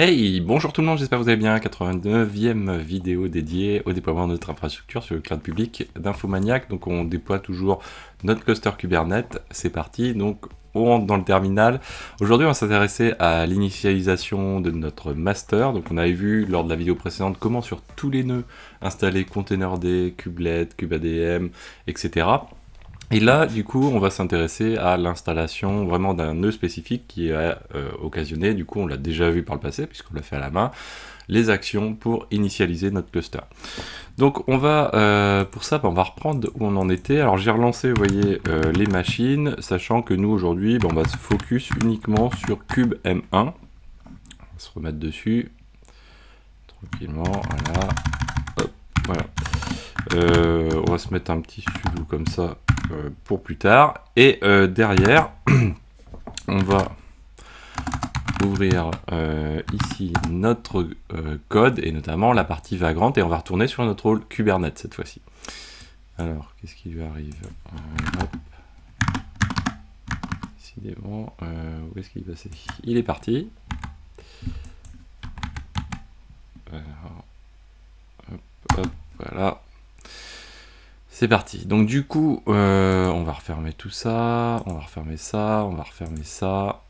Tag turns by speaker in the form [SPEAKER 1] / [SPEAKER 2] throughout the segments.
[SPEAKER 1] Hey, bonjour tout le monde, j'espère que vous allez bien. 89e vidéo dédiée au déploiement de notre infrastructure sur le cloud public d'Infomaniac. Donc on déploie toujours notre cluster Kubernetes. C'est parti, donc on rentre dans le terminal. Aujourd'hui on va s'intéresser à l'initialisation de notre master. Donc on avait vu lors de la vidéo précédente comment sur tous les nœuds installer containerd, kubelet, kubadm, etc. Et là, du coup, on va s'intéresser à l'installation vraiment d'un nœud spécifique qui a occasionné, du coup, on l'a déjà vu par le passé, puisqu'on l'a fait à la main, les actions pour initialiser notre cluster. Donc, on va, pour ça, on va reprendre où on en était. Alors, j'ai relancé, vous voyez, les machines, sachant que nous, aujourd'hui, on va se focus uniquement sur Cube M1. On va se remettre dessus, tranquillement, voilà. Hop, voilà. On va se mettre un petit sudo comme ça pour plus tard. Et derrière, on va ouvrir ici notre code et notamment la partie vagrante et on va retourner sur notre rôle Kubernetes cette fois-ci. Alors, qu'est-ce qui lui arrive? Hop. Décidément, où est-ce qu'il est passé? Il est parti. Hop, hop, voilà. C'est parti. Donc du coup, on va refermer tout ça, on va refermer ça, on va refermer ça.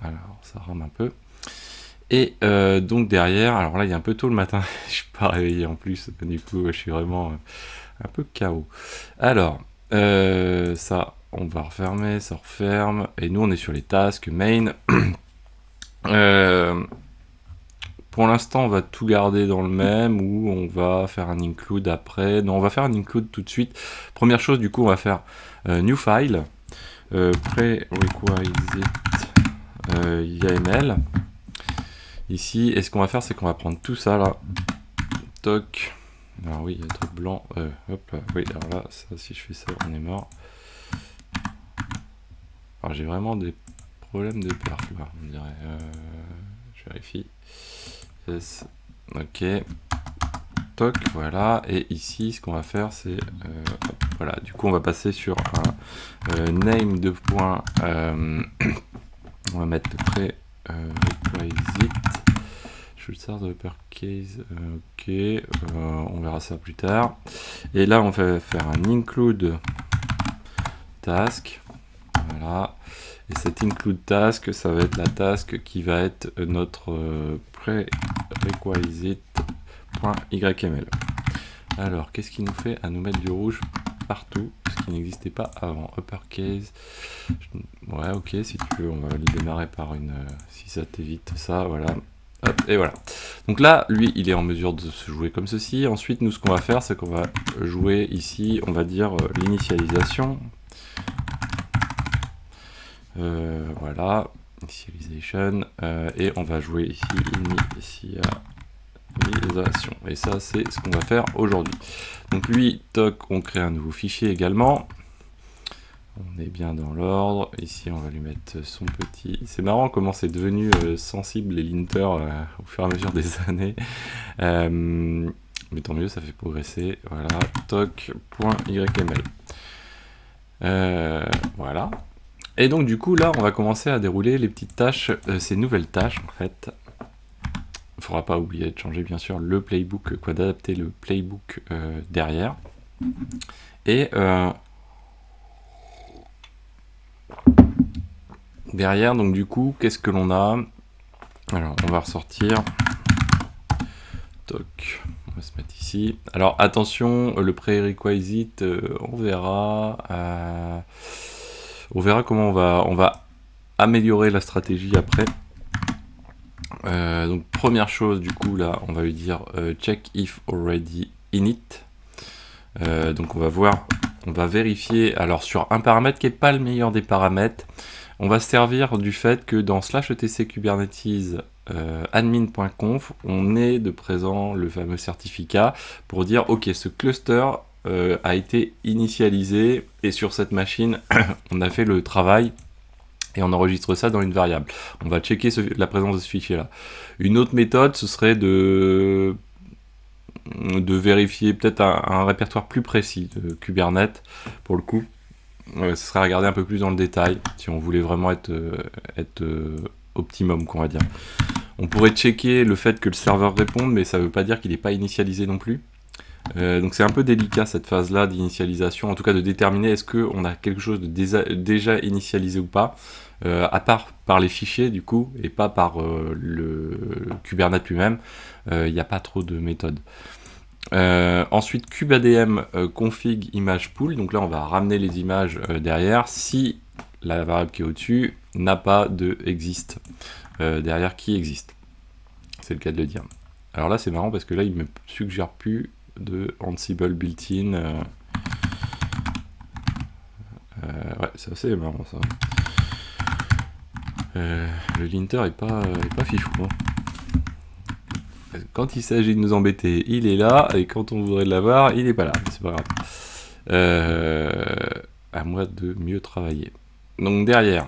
[SPEAKER 1] Alors, ça rame un peu. Et donc derrière, alors là il est un peu tôt le matin, je suis pas réveillé en plus, du coup je suis vraiment un peu KO. Alors, ça on va refermer, ça referme, et nous on est sur les tasks, main. Pour l'instant on va tout garder dans le même, ou on va faire un include après. Non, on va faire un include tout de suite. Première chose du coup on va faire new file, prerequisite YAML. Ici, et ce qu'on va faire, c'est qu'on va prendre tout ça là. Toc. Alors oui, il y a un truc blanc. Hop là. Oui, alors là, ça, si je fais ça, on est mort. Alors j'ai vraiment des problèmes de perf là, on dirait. Je vérifie. Yes. Ok. Toc, voilà. Et ici, ce qu'on va faire, c'est... voilà, du coup, on va passer sur un name de point. On va mettre prerequisite. Start de uppercase, ok, on verra ça plus tard. Et là, on va faire un include task, voilà. Et cet include task, ça va être la task qui va être notre prerequisite.yml. Alors, qu'est-ce qui nous fait à nous mettre du rouge partout, ce qui n'existait pas avant? Uppercase, ouais, ok, si tu veux, on va le démarrer par une, si ça t'évite ça, voilà. Hop, et voilà. Donc là, lui, il est en mesure de se jouer comme ceci. Ensuite, nous, ce qu'on va faire, c'est qu'on va jouer ici, on va dire l'initialisation. Voilà, initialisation. Et on va jouer ici initialisation. Et ça, c'est ce qu'on va faire aujourd'hui. Donc lui, toc, on crée un nouveau fichier également. On est bien dans l'ordre. Ici, on va lui mettre son petit... C'est marrant comment c'est devenu sensible les linters au fur et à mesure des années. Mais tant mieux, ça fait progresser. Voilà, toc.yml. Voilà. Et donc, du coup, là, on va commencer à dérouler les petites tâches, ces nouvelles tâches, en fait. Il ne faudra pas oublier de changer, bien sûr, le playbook, quoi, d'adapter le playbook derrière. Et... derrière, donc du coup, qu'est-ce que l'on a? Alors, on va ressortir. Toc. On va se mettre ici. Alors, attention, le prerequisite, on verra. On verra comment on va améliorer la stratégie après. Donc, première chose, du coup, là, on va lui dire check if already init. Donc, on va voir, on va vérifier. Alors, sur un paramètre qui n'est pas le meilleur des paramètres, on va se servir du fait que dans /etc kubernetes admin.conf, on ait de présent le fameux certificat pour dire ok, ce cluster a été initialisé et sur cette machine, on a fait le travail et on enregistre ça dans une variable. On va checker la présence de ce fichier-là. Une autre méthode, ce serait de vérifier peut-être un répertoire plus précis de Kubernetes pour le coup. Ce serait à regarder un peu plus dans le détail si on voulait vraiment être optimum, qu'on va dire. On pourrait checker le fait que le serveur réponde, mais ça ne veut pas dire qu'il n'est pas initialisé non plus. Donc c'est un peu délicat cette phase-là d'initialisation, en tout cas de déterminer est-ce qu'on a quelque chose de déjà initialisé ou pas, à part par les fichiers du coup, et pas par le Kubernetes lui-même, il n'y a pas trop de méthodes. Ensuite, kubeadm config image pool, donc là on va ramener les images derrière si la variable qui est au-dessus n'a pas de exist derrière qui existe. C'est le cas de le dire. Alors là c'est marrant parce que là il me suggère plus de Ansible built-in. Ouais, c'est assez marrant ça. Le linter est pas fifou. Hein. Quand il s'agit de nous embêter, il est là, et quand on voudrait l'avoir, il est pas là. C'est pas grave. À moi de mieux travailler. Donc derrière,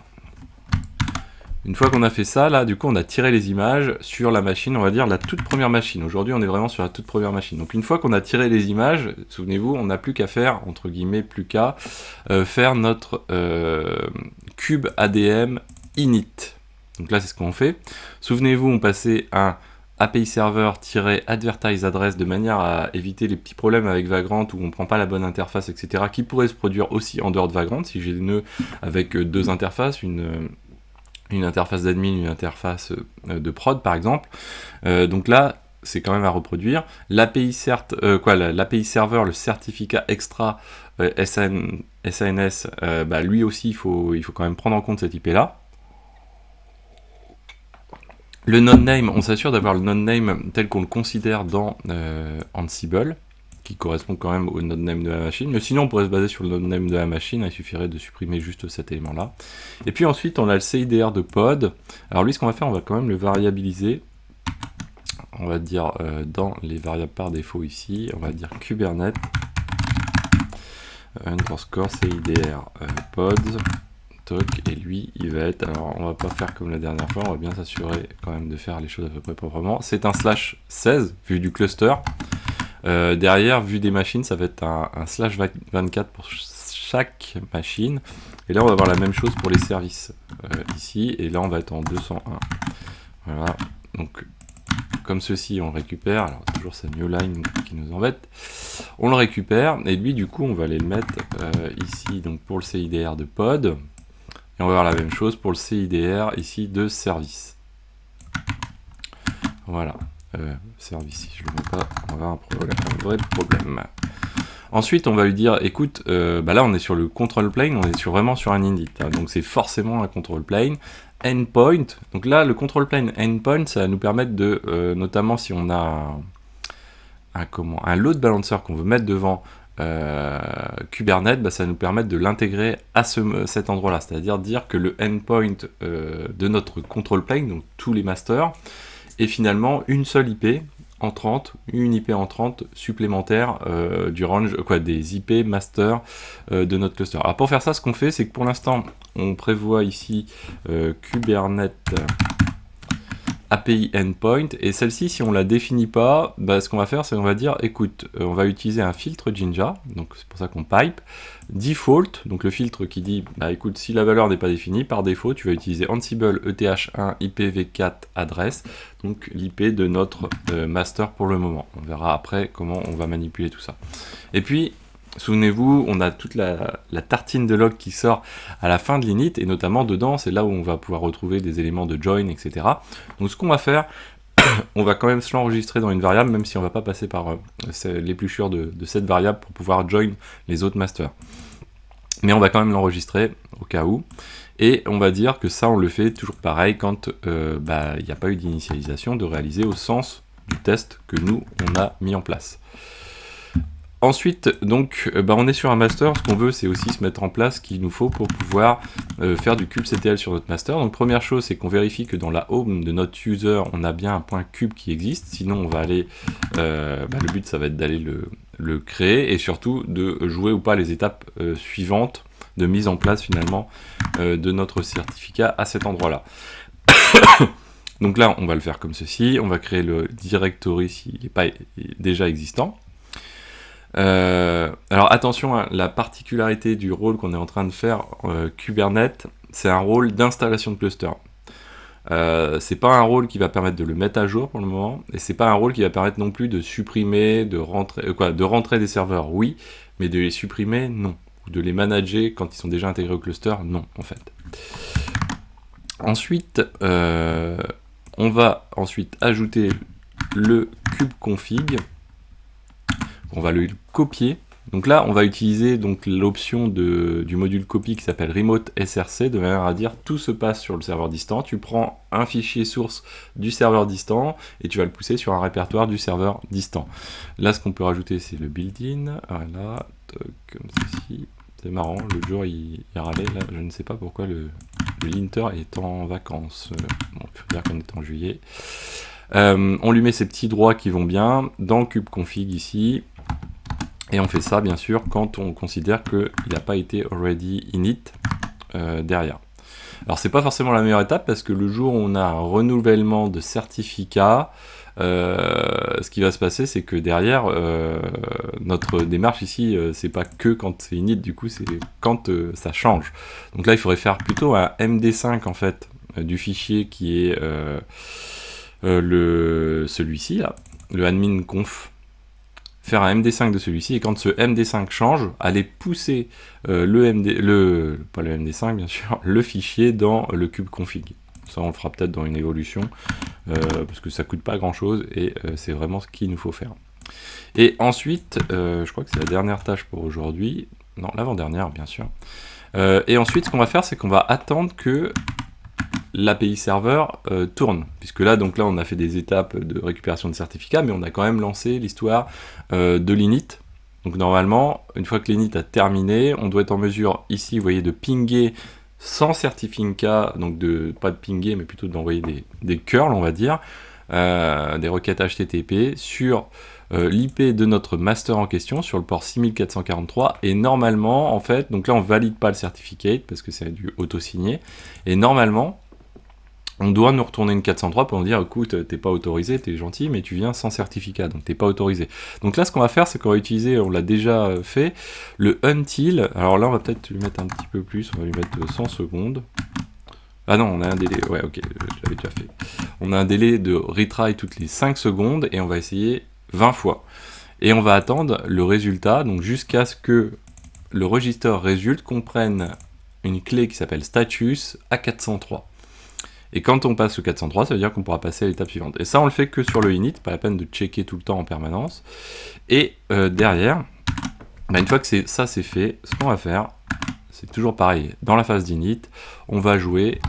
[SPEAKER 1] une fois qu'on a fait ça, là, du coup, on a tiré les images sur la machine, on va dire la toute première machine. Aujourd'hui, on est vraiment sur la toute première machine. Donc une fois qu'on a tiré les images, souvenez-vous, on n'a plus qu'à faire, entre guillemets, faire notre kubeadm init. Donc là, c'est ce qu'on fait. Souvenez-vous, on passait un API server-advertise address de manière à éviter les petits problèmes avec Vagrant où on ne prend pas la bonne interface, etc., qui pourraient se produire aussi en dehors de Vagrant. Si j'ai des nœuds avec deux interfaces, une interface d'admin, une interface de prod par exemple. Donc là, c'est quand même à reproduire. L'API l'API server, le certificat extra SANS, lui aussi, il faut quand même prendre en compte cette IP là. Le non-name, on s'assure d'avoir le non-name tel qu'on le considère dans Ansible, qui correspond quand même au non-name de la machine. Mais sinon, on pourrait se baser sur le non-name de la machine, il suffirait de supprimer juste cet élément-là. Et puis ensuite, on a le CIDR de pod. Alors lui, ce qu'on va faire, on va quand même le variabiliser. On va dire dans les variables par défaut ici, on va dire Kubernetes underscore CIDR pods. Et lui, il va être, alors on va pas faire comme la dernière fois, on va bien s'assurer quand même de faire les choses à peu près proprement. C'est un /16 vu du cluster. Derrière, vu des machines, ça va être un /24 pour chaque machine. Et là, on va avoir la même chose pour les services ici. Et là, on va être en 201. Voilà. Donc, comme ceci, on le récupère. Alors, toujours sa new line qui nous embête. On le récupère. Et lui, du coup, on va aller le mettre ici, donc pour le CIDR de pod. Et on va voir la même chose pour le CIDR ici de service. Voilà. Service, si je ne le mets pas, on va avoir un vrai problème. Ensuite, on va lui dire, écoute, là on est sur le control plane, on est vraiment sur un init. Hein, donc c'est forcément un control plane. Endpoint, donc là le control plane endpoint, ça va nous permettre de, notamment si on a un load balancer qu'on veut mettre devant Kubernetes, ça va nous permettre de l'intégrer à cet endroit-là, c'est-à-dire dire que le endpoint de notre control plane, donc tous les masters, est finalement une seule IP en 30, une IP en 30 supplémentaire du range, des IP master de notre cluster. Alors pour faire ça, ce qu'on fait, c'est que pour l'instant, on prévoit ici Kubernetes API endpoint, et celle-ci, si on la définit pas, ce qu'on va faire, c'est qu'on va dire, écoute, on va utiliser un filtre Jinja, donc c'est pour ça qu'on pipe, default, donc le filtre qui dit, écoute, si la valeur n'est pas définie, par défaut, tu vas utiliser Ansible ETH1 IPv4 adresse, donc l'IP de notre master pour le moment. On verra après comment on va manipuler tout ça. Et puis, souvenez-vous, on a toute la tartine de log qui sort à la fin de l'init, et notamment dedans, c'est là où on va pouvoir retrouver des éléments de join, etc. Donc ce qu'on va faire, on va quand même se l'enregistrer dans une variable, même si on ne va pas passer par l'épluchure de cette variable pour pouvoir join les autres masters. Mais on va quand même l'enregistrer au cas où, et on va dire que ça, on le fait toujours pareil quand il n'y a pas eu d'initialisation, de réaliser au sens du test que nous, on a mis en place. Ensuite, donc, on est sur un master. Ce qu'on veut, c'est aussi se mettre en place ce qu'il nous faut pour pouvoir faire du kubectl sur notre master. Donc, première chose, c'est qu'on vérifie que dans la home de notre user, on a bien un point kube qui existe. Sinon, on va aller. Le but, ça va être d'aller le créer et surtout de jouer ou pas les étapes suivantes de mise en place finalement de notre certificat à cet endroit-là. Donc là, on va le faire comme ceci. On va créer le directory s'il n'est pas déjà existant. Alors attention, hein, la particularité du rôle qu'on est en train de faire Kubernetes, c'est un rôle d'installation de cluster. C'est pas un rôle qui va permettre de le mettre à jour pour le moment, et c'est pas un rôle qui va permettre non plus de supprimer, de rentrer des serveurs, oui, mais de les supprimer, non. Ou de les manager quand ils sont déjà intégrés au cluster, non, en fait. Ensuite, on va ensuite ajouter le kubeconfig. On va le copier. Donc là, on va utiliser l'option du module copy qui s'appelle remote src, de manière à dire tout se passe sur le serveur distant. Tu prends un fichier source du serveur distant et tu vas le pousser sur un répertoire du serveur distant. Là, ce qu'on peut rajouter, c'est le build-in. Voilà, comme ceci. C'est marrant, l'autre jour il râlait, là je ne sais pas pourquoi le linter est en vacances. Bon, il faut dire qu'on est en juillet. On lui met ces petits droits qui vont bien dans le kubeconfig ici. Et on fait ça bien sûr quand on considère qu'il n'a pas été already init derrière. Alors c'est pas forcément la meilleure étape parce que le jour où on a un renouvellement de certificat, ce qui va se passer c'est que derrière notre démarche ici c'est pas que quand c'est init, du coup c'est quand ça change. Donc là il faudrait faire plutôt un MD5 en fait du fichier qui est celui-ci là, le admin conf. Faire un MD5 de celui-ci, et quand ce MD5 change, aller pousser pas le MD5 bien sûr, le fichier dans le kubeconfig. Ça on le fera peut-être dans une évolution, parce que ça coûte pas grand-chose, et c'est vraiment ce qu'il nous faut faire. Et ensuite, je crois que c'est la dernière tâche pour aujourd'hui, non, l'avant-dernière bien sûr, et ensuite ce qu'on va faire, c'est qu'on va attendre que l'API serveur tourne, puisque là on a fait des étapes de récupération de certificats, mais on a quand même lancé l'histoire de l'init. Donc normalement, une fois que l'init a terminé, on doit être en mesure ici, vous voyez, de pinguer sans certificat, donc pas de pinguer, mais plutôt d'envoyer des curls, on va dire, des requêtes HTTP sur l'IP de notre master en question, sur le port 6443, et normalement, en fait, donc là on valide pas le certificate, parce que c'est du auto-signé, et normalement, on doit nous retourner une 403 pour nous dire écoute, t'es pas autorisé, t'es gentil, mais tu viens sans certificat, donc t'es pas autorisé. Donc là, ce qu'on va faire, c'est qu'on va utiliser, on l'a déjà fait, le until. Alors là, on va peut-être lui mettre un petit peu plus, on va lui mettre 100 secondes. Ah non, on a un délai, ouais, ok, je l'avais déjà fait. On a un délai de retry toutes les 5 secondes et on va essayer 20 fois. Et on va attendre le résultat, donc jusqu'à ce que le register résulte comprenne une clé qui s'appelle status à 403. Et quand on passe le 403, ça veut dire qu'on pourra passer à l'étape suivante. Et ça, on le fait que sur le init, pas la peine de checker tout le temps en permanence. Et derrière, une fois que ça c'est fait, ce qu'on va faire, c'est toujours pareil. Dans la phase d'init, on va jouer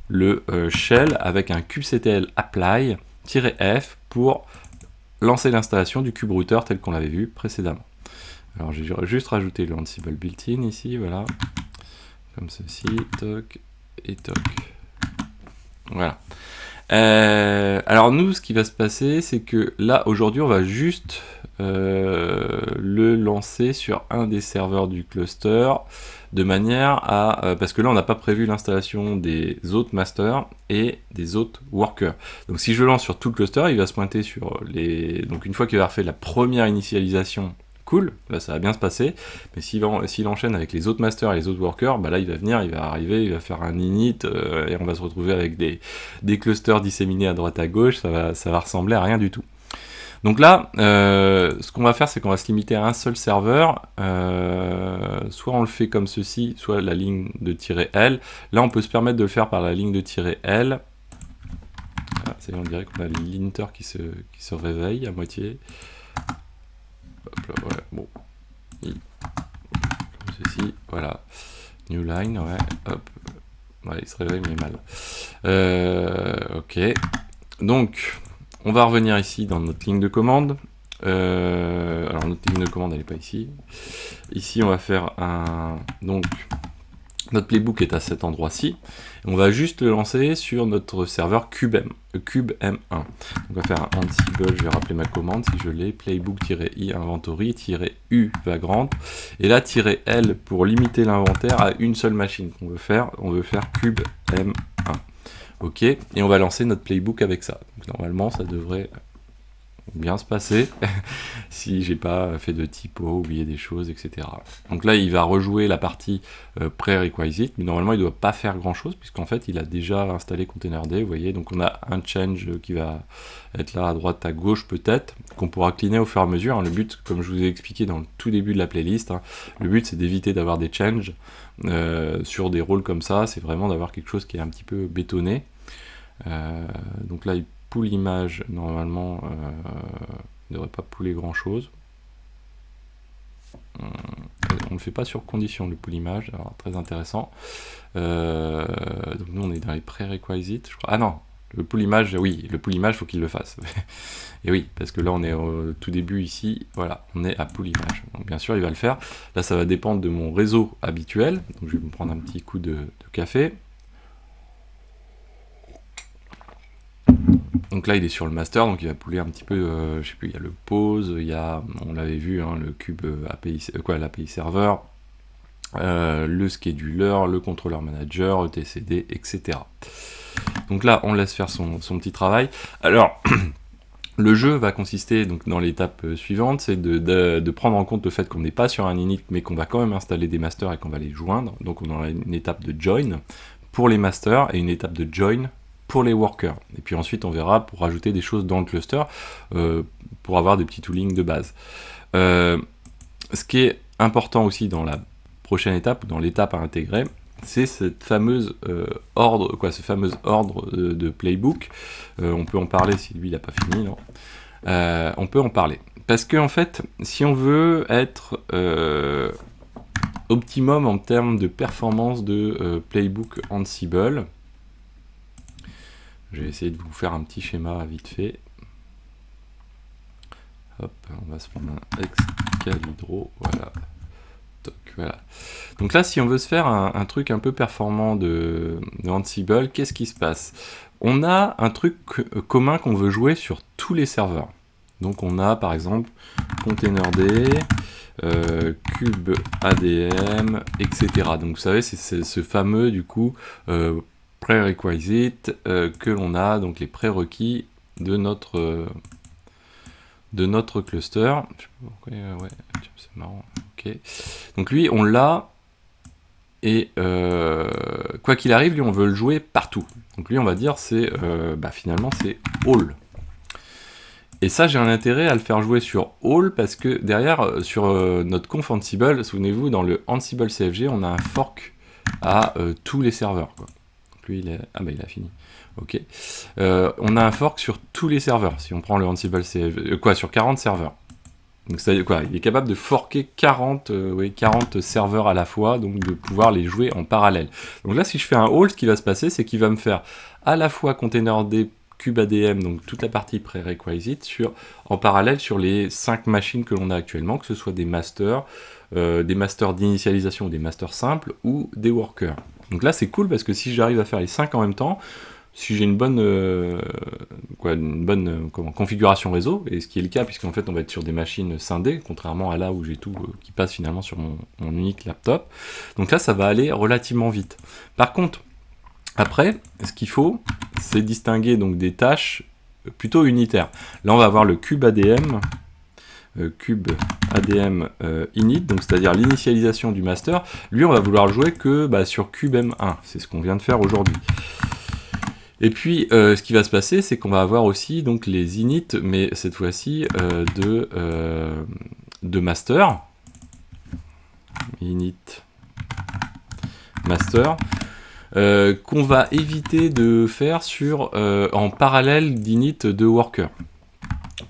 [SPEAKER 1] le shell avec un kubectl apply-f pour lancer l'installation du kube router tel qu'on l'avait vu précédemment. Alors j'ai juste rajouté le Ansible built-in ici, voilà. Comme ceci, toc et toc. Voilà. Alors nous, ce qui va se passer, c'est que là, aujourd'hui, on va juste le lancer sur un des serveurs du cluster, de manière à... parce que là, on n'a pas prévu l'installation des autres masters et des autres workers. Donc si je le lance sur tout le cluster, il va se pointer sur les... Donc une fois qu'il va avoir fait la première initialisation, cool, là ça va bien se passer, mais s'il enchaîne avec les autres masters et les autres workers, bah là il va venir, il va arriver, il va faire un init, et on va se retrouver avec des clusters disséminés à droite à gauche, ça va ressembler à rien du tout. Donc là, ce qu'on va faire, c'est qu'on va se limiter à un seul serveur, soit on le fait comme ceci, soit la ligne de "-l", là on peut se permettre de le faire par la ligne de "-l", ah, ça y est, on dirait qu'on a le linter qui se réveille à moitié. Hop là, ouais, bon. Comme ceci, voilà. New line, ouais, hop. Ouais, il se réveille, mais mal. Ok. Donc, on va revenir ici dans notre ligne de commande. Alors, notre ligne de commande, elle n'est pas ici. Ici, on va faire donc, notre playbook est à cet endroit-ci. On va juste le lancer sur notre serveur kubem, kubem1. Donc on va faire un Ansible, je vais rappeler ma commande si je l'ai, playbook-i inventory-u vagrant. Et là, -l pour limiter l'inventaire à une seule machine qu'on veut faire. On veut faire kubem1. Ok, et on va lancer notre playbook avec ça. Donc normalement, ça devrait... bien se passer si j'ai pas fait de typo, oublié des choses, etc. Donc là, il va rejouer la partie prerequisite, mais normalement, il doit pas faire grand chose, puisqu'en fait, il a déjà installé containerd, vous voyez, donc on a un change qui va être là à droite, à gauche peut-être, qu'on pourra cleaner au fur et à mesure, hein. Le but, comme je vous ai expliqué dans le tout début de la playlist, hein, le but c'est d'éviter d'avoir des changes sur des rôles comme ça, c'est vraiment d'avoir quelque chose qui est un petit peu bétonné. Donc là, il pool image, normalement, il ne devrait pas pouler grand chose. On ne le fait pas sur condition, le pool image, alors très intéressant. Donc nous, on est dans les prerequisites, je crois. Ah non, le pool image, oui, le pool image, faut qu'il le fasse. Et oui, parce que là, on est au tout début ici, voilà, on est à pool image. Donc bien sûr, il va le faire. Là, ça va dépendre de mon réseau habituel. Donc je vais me prendre un petit coup de café. Donc là, il est sur le master, donc il va pouler un petit peu, je sais plus, il y a le pause, il y a, on l'avait vu, hein, le cube API, l'API serveur, le scheduler, le contrôleur manager, etcd, etc. Donc là, on laisse faire son petit travail. Alors, le jeu va consister, donc dans l'étape suivante, c'est de prendre en compte le fait qu'on n'est pas sur un init, mais qu'on va quand même installer des masters et qu'on va les joindre. Donc on aura une étape de join pour les masters et une étape de join pour les workers. Et puis ensuite, on verra pour rajouter des choses dans le cluster pour avoir des petits toolings de base. Ce qui est important aussi dans la prochaine étape, dans l'étape à intégrer, c'est cette fameuse ce fameux ordre de playbook. On peut en parler si lui il n'a pas fini, non. On peut en parler. Parce que en fait, si on veut être optimum en termes de performance de playbook Ansible, je vais essayer de vous faire un petit schéma vite fait. Hop, on va se prendre un Excalibro, voilà. Toc, voilà. Donc là, si on veut se faire un truc un peu performant de Ansible, qu'est-ce qui se passe? On a un truc commun qu'on veut jouer sur tous les serveurs. Donc on a par exemple containerd, cube ADM, etc. Donc vous savez, c'est ce fameux du coup prerequisite que l'on a, donc les prérequis de notre cluster. Je sais pas pourquoi, ouais, c'est marrant. Ok. Donc lui, on l'a, et quoi qu'il arrive, lui, on veut le jouer partout. Donc lui, on va dire, c'est finalement, c'est all. Et ça, j'ai un intérêt à le faire jouer sur all, parce que derrière, sur notre conf Ansible, souvenez-vous, dans le Ansible CFG, on a un fork à tous les serveurs, quoi. Donc lui, il est... Ah bah il a fini. Ok. On a un fork sur tous les serveurs, si on prend le Ansible CFG... sur 40 serveurs. Donc c'est quoi, il est capable de forker 40 serveurs à la fois, donc de pouvoir les jouer en parallèle. Donc là, si je fais un all, ce qui va se passer, c'est qu'il va me faire à la fois containerd, cube ADM, donc toute la partie prerequisite, en parallèle sur les 5 machines que l'on a actuellement, que ce soit des masters d'initialisation ou des masters simples, ou des workers. Donc là, c'est cool, parce que si j'arrive à faire les 5 en même temps, si j'ai une bonne, configuration réseau, et ce qui est le cas, puisqu'en fait on va être sur des machines scindées, contrairement à là où j'ai tout qui passe finalement sur mon unique laptop. Donc là, ça va aller relativement vite. Par contre, après, ce qu'il faut, c'est distinguer donc des tâches plutôt unitaires. Là, on va avoir le cube ADM, init, donc c'est-à-dire l'initialisation du master. Lui, on va vouloir le jouer que sur cube M1. C'est ce qu'on vient de faire aujourd'hui. Et puis, ce qui va se passer, c'est qu'on va avoir aussi donc les init, mais cette fois-ci de master. Init master. Qu'on va éviter de faire en parallèle d'init de worker.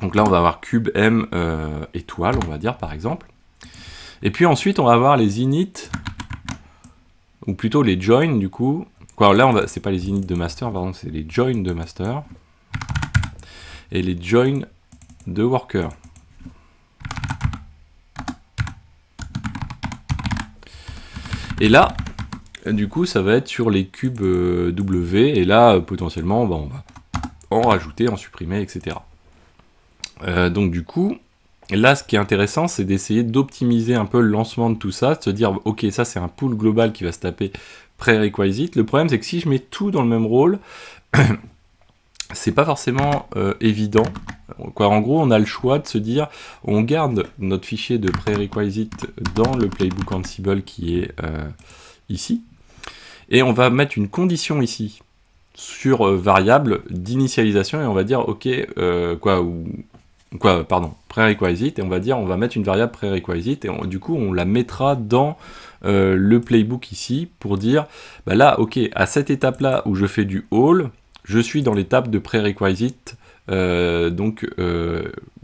[SPEAKER 1] Donc là, on va avoir cube M étoile, on va dire, par exemple. Et puis ensuite, on va avoir les init, ou plutôt les join, du coup. Là, c'est pas les init de master, pardon, c'est les join de master. Et les join de worker. Et là, du coup, ça va être sur les cubes W, et là, potentiellement, on va en rajouter, en supprimer, etc. Donc du coup, là, ce qui est intéressant, c'est d'essayer d'optimiser un peu le lancement de tout ça, de se dire, ok, ça c'est un pool global qui va se taper prerequisite. Le problème, c'est que si je mets tout dans le même rôle, c'est pas forcément évident. Quoi, en gros, on a le choix de se dire, on garde notre fichier de prerequisite dans le playbook Ansible qui est ici, et on va mettre une condition ici sur variable d'initialisation, et on va dire, ok, prerequisite, et on va dire, on va mettre une variable prerequisite, et du coup, on la mettra dans le playbook ici, pour dire, bah là, ok, à cette étape-là où je fais du all, je suis dans l'étape de prerequisite,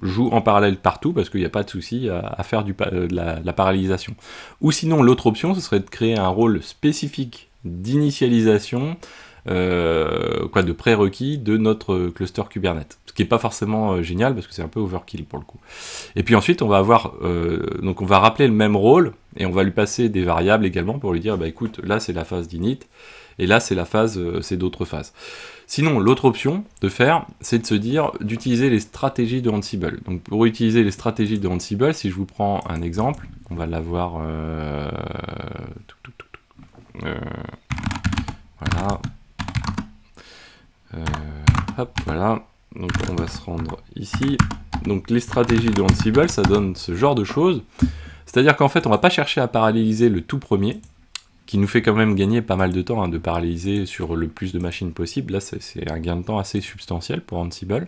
[SPEAKER 1] joue en parallèle partout, parce qu'il n'y a pas de souci à faire de la parallélisation. Ou sinon, l'autre option, ce serait de créer un rôle spécifique d'initialisation, de prérequis de notre cluster Kubernetes. Ce qui n'est pas forcément génial, parce que c'est un peu overkill pour le coup. Et puis ensuite, on va avoir, donc on va rappeler le même rôle, et on va lui passer des variables également, pour lui dire, bah écoute, là c'est la phase d'init, et là c'est la phase, c'est d'autres phases. Sinon, l'autre option de faire, c'est de se dire d'utiliser les stratégies de Ansible. Donc pour utiliser les stratégies de Ansible, si je vous prends un exemple, on va l'avoir... voilà. Hop, voilà. Donc on va se rendre ici. Donc les stratégies de Ansible, ça donne ce genre de choses. C'est-à-dire qu'en fait, on va pas chercher à paralléliser le tout premier, qui nous fait quand même gagner pas mal de temps hein, de paralléliser sur le plus de machines possible. Là, c'est un gain de temps assez substantiel pour Ansible.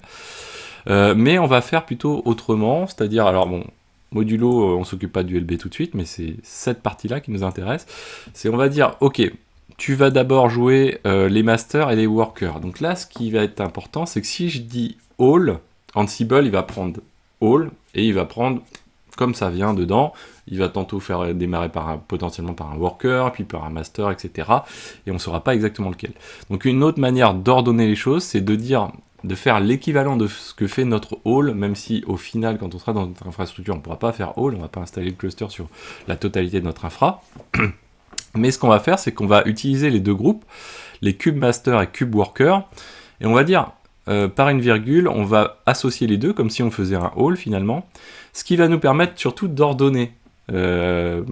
[SPEAKER 1] Mais on va faire plutôt autrement, c'est-à-dire, alors bon, modulo, on s'occupe pas du LB tout de suite, mais c'est cette partie-là qui nous intéresse. C'est, on va dire, ok, tu vas d'abord jouer les masters et les workers. Donc là, ce qui va être important, c'est que si je dis all, Ansible, il va prendre all, et il va prendre, comme ça vient dedans, il va tantôt faire démarrer potentiellement par un worker, puis par un master, etc. Et on ne saura pas exactement lequel. Donc une autre manière d'ordonner les choses, c'est de faire l'équivalent de ce que fait notre all, même si au final, quand on sera dans notre infrastructure, on ne pourra pas faire all, on ne va pas installer le cluster sur la totalité de notre infra. Mais ce qu'on va faire, c'est qu'on va utiliser les deux groupes, les cube master et cube worker, et on va dire, par une virgule, on va associer les deux, comme si on faisait un all finalement, ce qui va nous permettre surtout d'ordonner de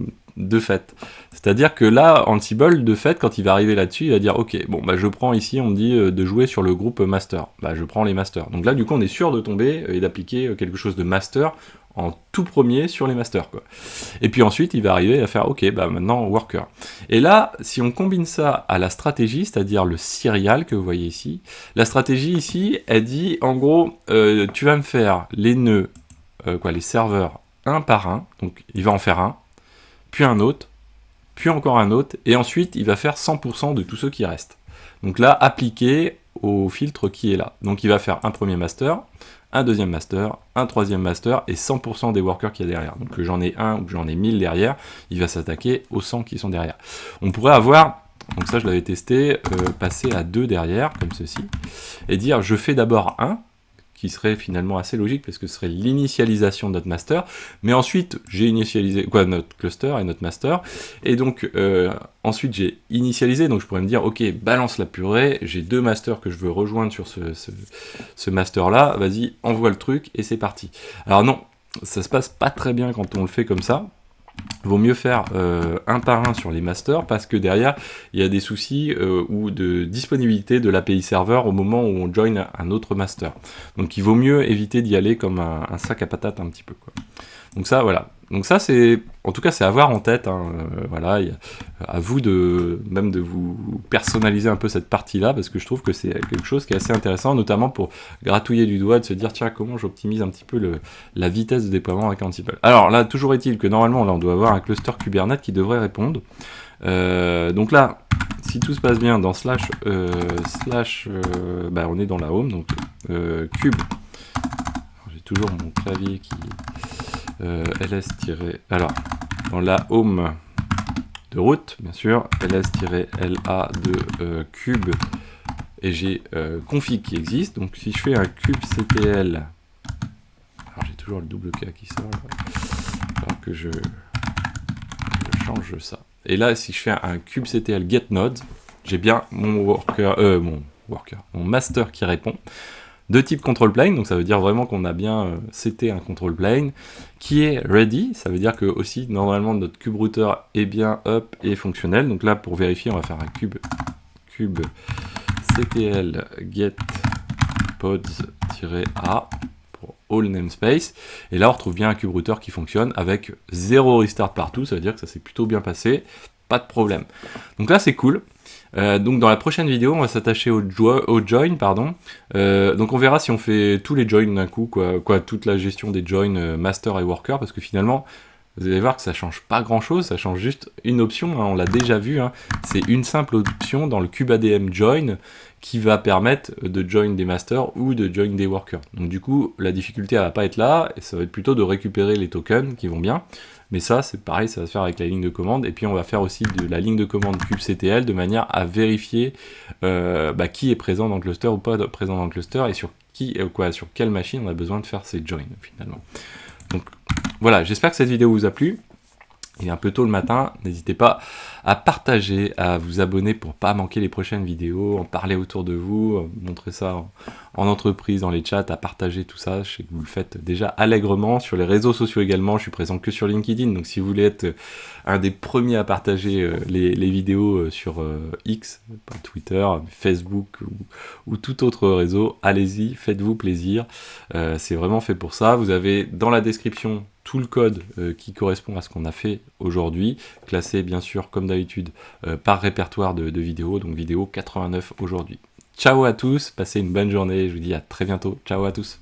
[SPEAKER 1] fait. C'est-à-dire que là, Ansible, de fait, quand il va arriver là-dessus, il va dire, ok, bon, bah je prends ici, on me dit de jouer sur le groupe master. Bah je prends les masters. Donc là, du coup, on est sûr de tomber et d'appliquer quelque chose de master en tout premier sur les masters, quoi. Et puis ensuite, il va arriver à faire, ok, bah maintenant, worker. Et là, si on combine ça à la stratégie, c'est-à-dire le serial que vous voyez ici, la stratégie ici, elle dit, en gros, tu vas me faire les nœuds, les serveurs un par un, donc il va en faire un, puis un autre, puis encore un autre, et ensuite il va faire 100% de tous ceux qui restent. Donc là, appliqué au filtre qui est là. Donc il va faire un premier master, un deuxième master, un troisième master, et 100% des workers qu'il y a derrière. Donc que j'en ai un ou que j'en ai 1000 derrière, il va s'attaquer aux 100 qui sont derrière. On pourrait avoir, donc ça je l'avais testé, passer à 2 derrière, comme ceci, et dire je fais d'abord 1, qui serait finalement assez logique parce que ce serait l'initialisation de notre master, mais ensuite j'ai initialisé notre cluster et notre master, et donc ensuite j'ai initialisé, donc je pourrais me dire ok, balance la purée, j'ai 2 masters que je veux rejoindre sur ce master là, vas-y, envoie le truc et c'est parti. Alors non, ça se passe pas très bien quand on le fait comme ça. Vaut mieux faire un par un sur les masters parce que derrière il y a des soucis ou de disponibilité de l'API serveur au moment où on join un autre master. Donc il vaut mieux éviter d'y aller comme un sac à patates un petit peu, quoi. Donc ça, voilà. Donc ça, c'est, en tout cas, c'est à avoir en tête. Hein. Voilà, à vous de vous personnaliser un peu cette partie-là, parce que je trouve que c'est quelque chose qui est assez intéressant, notamment pour gratouiller du doigt, de se dire tiens, comment j'optimise un petit peu la vitesse de déploiement avec Ansible. Alors là, toujours est-il que normalement, là, on doit avoir un cluster Kubernetes qui devrait répondre. Donc là, si tout se passe bien, dans on est dans la home, donc cube. J'ai toujours mon clavier qui ls- alors dans la home de route bien sûr, ls-la de cube, et j'ai config qui existe. Donc si je fais un kubectl, alors j'ai toujours le double K qui sort là. Alors que je change ça, et là si je fais un kubectl get node, j'ai bien mon master qui répond, de type control plane, donc ça veut dire vraiment qu'on a bien seté un control plane, qui est ready, ça veut dire que aussi normalement notre kube router est bien up et fonctionnel. Donc là pour vérifier, on va faire un kubectl get pods-a pour all namespace. Et là, on retrouve bien un cube router qui fonctionne avec 0 restart partout. Ça veut dire que ça s'est plutôt bien passé. Pas de problème. Donc là, c'est cool. Donc dans la prochaine vidéo, on va s'attacher au join, pardon. Donc on verra si on fait tous les joins d'un coup, toute la gestion des joins master et worker, parce que finalement, vous allez voir que ça change pas grand chose, ça change juste une option, hein, on l'a déjà vu, hein, c'est une simple option dans le kubeadm join qui va permettre de join des masters ou de join des workers. Donc du coup, la difficulté elle va pas être là, et ça va être plutôt de récupérer les tokens qui vont bien. Mais ça, c'est pareil, ça va se faire avec la ligne de commande. Et puis on va faire aussi de la ligne de commande kubectl de manière à vérifier qui est présent dans le cluster ou pas présent dans le cluster et sur sur quelle machine on a besoin de faire ces joins finalement. Donc voilà, j'espère que cette vidéo vous a plu. Il est un peu tôt le matin, n'hésitez pas à partager, à vous abonner pour pas manquer les prochaines vidéos, en parler autour de vous, montrer ça en entreprise, dans les chats, à partager tout ça. Je sais que vous le faites déjà allègrement, sur les réseaux sociaux également, je suis présent que sur LinkedIn, donc si vous voulez être un des premiers à partager les vidéos sur X, pas Twitter, Facebook ou tout autre réseau, allez-y, faites-vous plaisir, c'est vraiment fait pour ça. Vous avez dans la description tout le code qui correspond à ce qu'on a fait aujourd'hui, classé bien sûr comme d'habitude par répertoire de vidéos, donc vidéo 89 aujourd'hui. Ciao à tous, passez une bonne journée, je vous dis à très bientôt, ciao à tous.